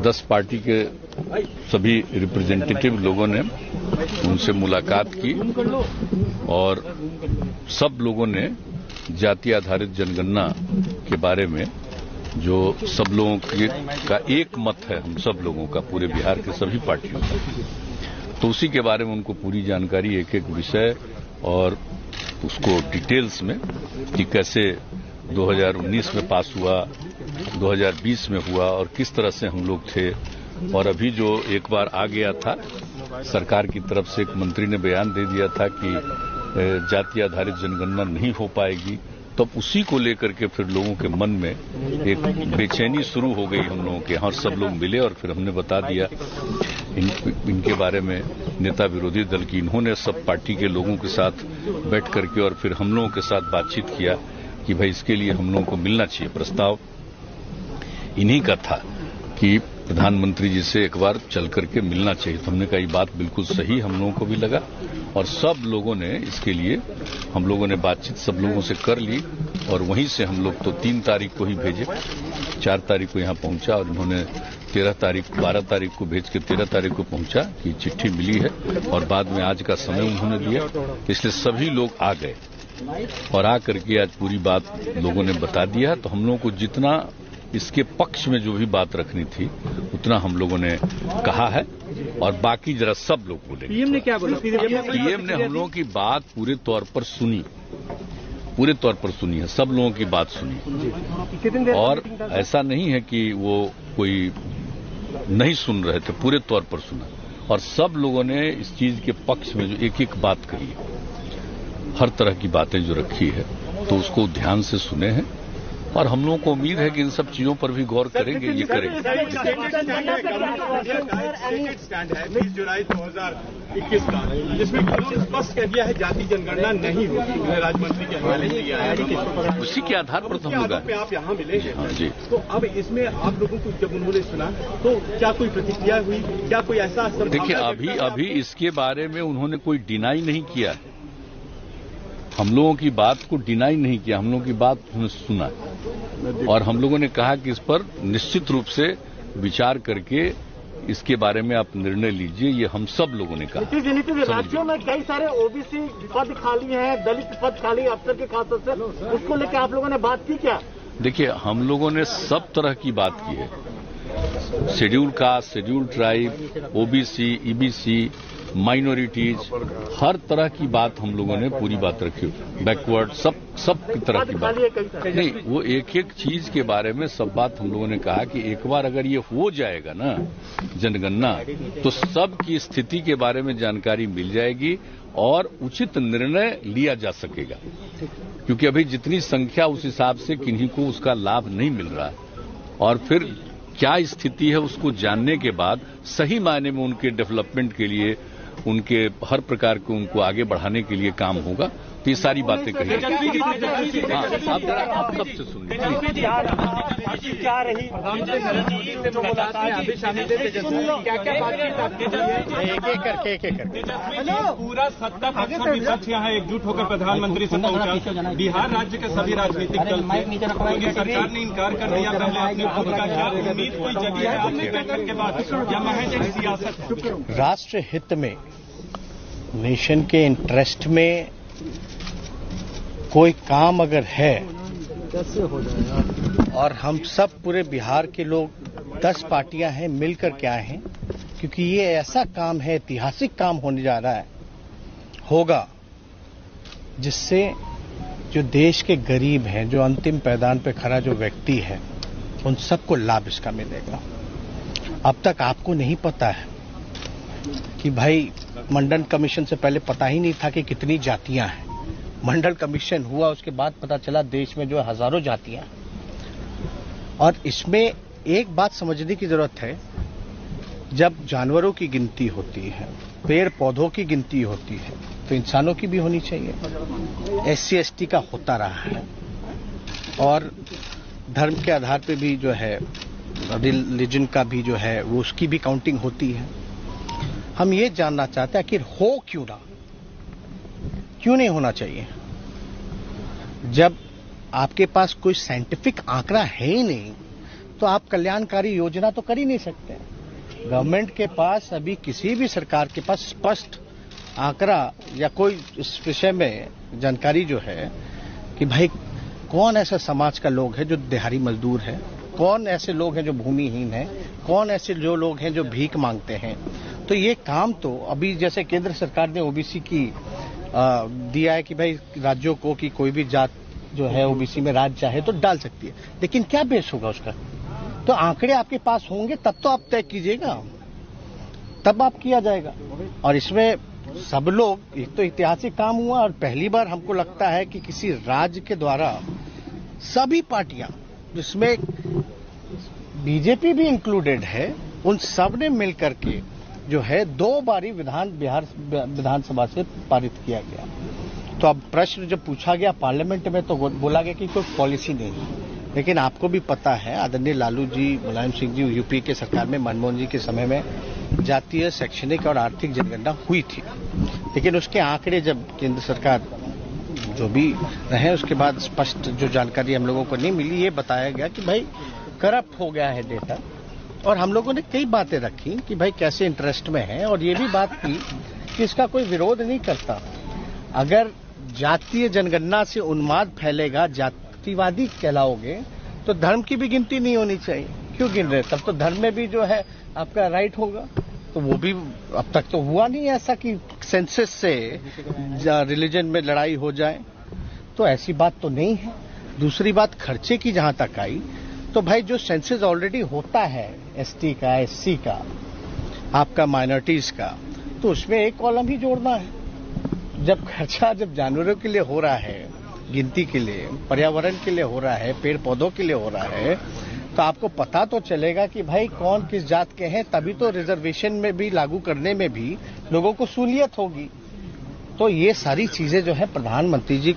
10 party के सभी representative लोगों ने उनसे मुलाकात की और सब लोगों ने जाति आधारित जनगणना के बारे में जो सब लोगों का एक मत है, हम सब लोगों का, पूरे बिहार के सभी पार्टियों का, तो उसी के बारे में उनको पूरी जानकारी, एक एक विषय और उसको डिटेल्स में कि कैसे 2019 में पास हुआ, 2020 में हुआ और किस तरह से हम लोग थे। और अभी जो एक बार आ गया था, सरकार की तरफ से एक मंत्री ने बयान दे दिया था कि जाति आधारित जनगणना नहीं हो पाएगी, तब उसी को लेकर के फिर लोगों के मन में एक बेचैनी शुरू हो गई हम लोगों के यहाँ। सब लोग मिले और फिर हमने बता दिया इनके बारे में, नेता विरोधी दल की, इन्होंने सब पार्टी के लोगों के साथ बैठ करके और फिर हम लोगों के साथ बातचीत किया कि भाई इसके लिए हम लोगों को मिलना चाहिए। प्रस्ताव इन्हीं का था कि प्रधानमंत्री जी से एक बार चल करके मिलना चाहिए। तो हमने कहा ये बात बिल्कुल सही हम लोगों को भी लगा और सब लोगों ने इसके लिए, हम लोगों ने बातचीत सब लोगों से कर ली और वहीं से हम लोग तो 3 तारीख को ही भेजे, 4 तारीख को यहाँ पहुंचा और इन्होंने 12 तारीख को भेज के 13 तारीख को पहुंचा कि चिट्ठी मिली है और बाद में आज का समय उन्होंने दिया। इसलिए सभी लोग आ गए और आ करके आज पूरी बात लोगों ने बता दिया। तो हम लोगों को जितना इसके पक्ष में जो भी बात रखनी थी उतना हम लोगों ने कहा है और बाकी जरा सब लोग बोले। पीएम ने क्या बोला? पीएम ने हम लोगों की बात पूरे तौर पर सुनी है, सब लोगों की बात सुनी और ऐसा नहीं है कि वो कोई नहीं सुन रहे थे, पूरे तौर पर सुना और सब लोगों ने इस चीज के पक्ष में जो एक एक बात कही है, हर तरह की बातें जो रखी है, तो उसको ध्यान से सुने हैं और हम लोगों को उम्मीद है कि इन सब चीजों पर भी गौर करेंगे, ये करेंगे। 20 जुलाई 2021 का, जिसमें स्पष्ट कह दिया है जाति जनगणना नहीं होगी, राज्यमंत्री के हवाले से दिया है। उसी के आधार पर तो हम लोग आप यहाँ मिले हाँ जी। तो अब इसमें आप लोगों को जब उन्होंने सुना तो क्या कोई प्रतिक्रिया हुई, क्या कोई ऐसा? देखिए अभी इसके बारे में उन्होंने कोई डिनाई नहीं किया है, हम लोगों की बात को डिनाई नहीं किया, हम लोगों की बात उन्होंने सुना और हम लोगों ने कहा कि इस पर निश्चित रूप से विचार करके इसके बारे में आप निर्णय लीजिए, ये हम सब लोगों ने कहा। राज्यों में कई सारे ओबीसी पद खाली हैं, दलित पद खाली अफसर के खास से, उसको लेकर आप लोगों ने बात की क्या? देखिए हम लोगों ने सब तरह की बात की है, schedule caste, schedule tribe, OBC, EBC, minorities, हर तरह की बात हम लोगों ने पूरी बात रखी, बैकवर्ड, सब की तरह की बात नहीं, वो एक एक चीज के बारे में सब बात हम लोगों ने कहा कि एक बार अगर ये हो जाएगा ना जनगणना, तो सब की स्थिति के बारे में जानकारी मिल जाएगी और उचित निर्णय लिया जा सकेगा, क्योंकि अभी जितनी संख्या उस हिसाब से किन्हीं को उसका लाभ नहीं मिल रहा है और फिर क्या स्थिति है उसको जानने के बाद सही मायने में उनके डेवलपमेंट के लिए, उनके हर प्रकार को उनको आगे बढ़ाने के लिए काम होगा। तो ये सारी बातें कही आप सबसे सुन लीजिए। क्या रही एक एक करके पूरा सत्ता पक्ष यहाँ एकजुट होकर प्रधानमंत्री से पहुंचा, बिहार राज्य के सभी राजनीतिक दल सरकार ने इनकार कर दिया, पहले आपने उम्मीद कोई जगह है आपने बैठक के बाद या महज एक सियासत? राष्ट्र हित में, नेशन के इंटरेस्ट में कोई काम अगर है और हम सब पूरे बिहार के लोग 10 पार्टियां हैं मिलकर के आए हैं, क्योंकि ये ऐसा काम है, ऐतिहासिक काम होने जा रहा है, होगा जिससे जो देश के गरीब हैं, जो अंतिम पैदान पे खड़ा जो व्यक्ति है, उन सबको लाभ इसका मिलेगा। अब तक आपको नहीं पता है कि भाई मंडल कमीशन से पहले पता ही नहीं था कि कितनी जातियां हैं, मंडल कमीशन हुआ उसके बाद पता चला देश में जो हजारों जातियां हैं। और इसमें एक बात समझने की जरूरत है, जब जानवरों की गिनती होती है, पेड़ पौधों की गिनती होती है, तो इंसानों की भी होनी चाहिए। SC ST का होता रहा है और धर्म के आधार पे भी जो है, रिलीजन का भी जो है, वो उसकी भी काउंटिंग होती है। हम ये जानना चाहते हैं कि हो क्यों ना, क्यों नहीं होना चाहिए? जब आपके पास कोई साइंटिफिक आंकड़ा है ही नहीं, तो आप कल्याणकारी योजना तो कर ही नहीं सकते। गवर्नमेंट के पास अभी किसी भी सरकार के पास स्पष्ट आंकड़ा या कोई इस विषय में जानकारी जो है कि भाई कौन ऐसा समाज का लोग है जो दिहाड़ी मजदूर है, कौन ऐसे लोग हैं जो भूमिहीन हैं, कौन ऐसे जो लोग हैं जो भीख मांगते हैं। तो ये काम तो अभी जैसे केंद्र सरकार ने ओबीसी की दिया है कि भाई राज्यों को कि कोई भी जात जो है ओबीसी में राज्य चाहे तो डाल सकती है, लेकिन क्या बेस होगा उसका? तो आंकड़े आपके पास होंगे तब तो आप तय कीजिएगा, तब आप किया जाएगा। और इसमें सब लोग, एक तो ऐतिहासिक काम हुआ और पहली बार हमको लगता है कि किसी राज्य के द्वारा सभी पार्टियां, जिसमें बीजेपी भी इंक्लूडेड है, उन सब ने मिलकर के जो है 2 बारी बिहार विधानसभा से पारित किया गया। तो अब प्रश्न जब पूछा गया पार्लियामेंट में तो बोला गया कि कोई पॉलिसी नहीं है, लेकिन आपको भी पता है आदरणीय लालू जी, मुलायम सिंह जी, यूपी के सरकार में मनमोहन जी के समय में जातीय, शैक्षणिक और आर्थिक जनगणना हुई थी, लेकिन उसके आंकड़े जब केंद्र सरकार जो भी रहे उसके बाद स्पष्ट जो जानकारी हम लोगों को नहीं मिली, ये बताया गया कि भाई करप्ट हो गया है डेटा। और हम लोगों ने कई बातें रखी कि भाई कैसे इंटरेस्ट में है, और ये भी बात की कि इसका कोई विरोध नहीं करता। अगर जातीय जनगणना से उन्माद फैलेगा, जातिवादी कहलाओगे, तो धर्म की भी गिनती नहीं होनी चाहिए। क्यों गिन रहे? तब तो धर्म में भी जो है आपका राइट होगा। तो वो भी अब तक तो हुआ नहीं ऐसा कि सेंसस से रिलीजन में लड़ाई हो जाए, तो ऐसी बात तो नहीं है। दूसरी बात खर्चे की जहां तक आई, तो भाई जो सेंसस ऑलरेडी होता है एसटी का, एससी का, आपका माइनॉरिटीज का, तो उसमें एक कॉलम ही जोड़ना है। जब खर्चा जब जानवरों के लिए हो रहा है, गिनती के लिए, पर्यावरण के लिए हो रहा है, पेड़ पौधों के लिए हो रहा है, तो आपको पता तो चलेगा कि भाई कौन किस जात के हैं, तभी तो रिजर्वेशन में भी लागू करने में भी लोगों को सहूलियत होगी। तो ये सारी चीजें जो है प्रधानमंत्री जी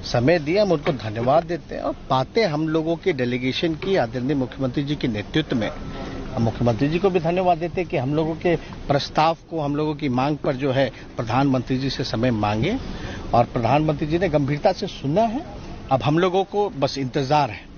समय दिए, हम उनको धन्यवाद देते हैं। और बातें हम लोगों के डेलीगेशन की आदरणीय मुख्यमंत्री जी के नेतृत्व में, हम मुख्यमंत्री जी को भी धन्यवाद देते हैं कि हम लोगों के प्रस्ताव को, हम लोगों की मांग पर जो है प्रधानमंत्री जी से समय मांगे, और प्रधानमंत्री जी ने गंभीरता से सुना है। अब हम लोगों को बस इंतजार है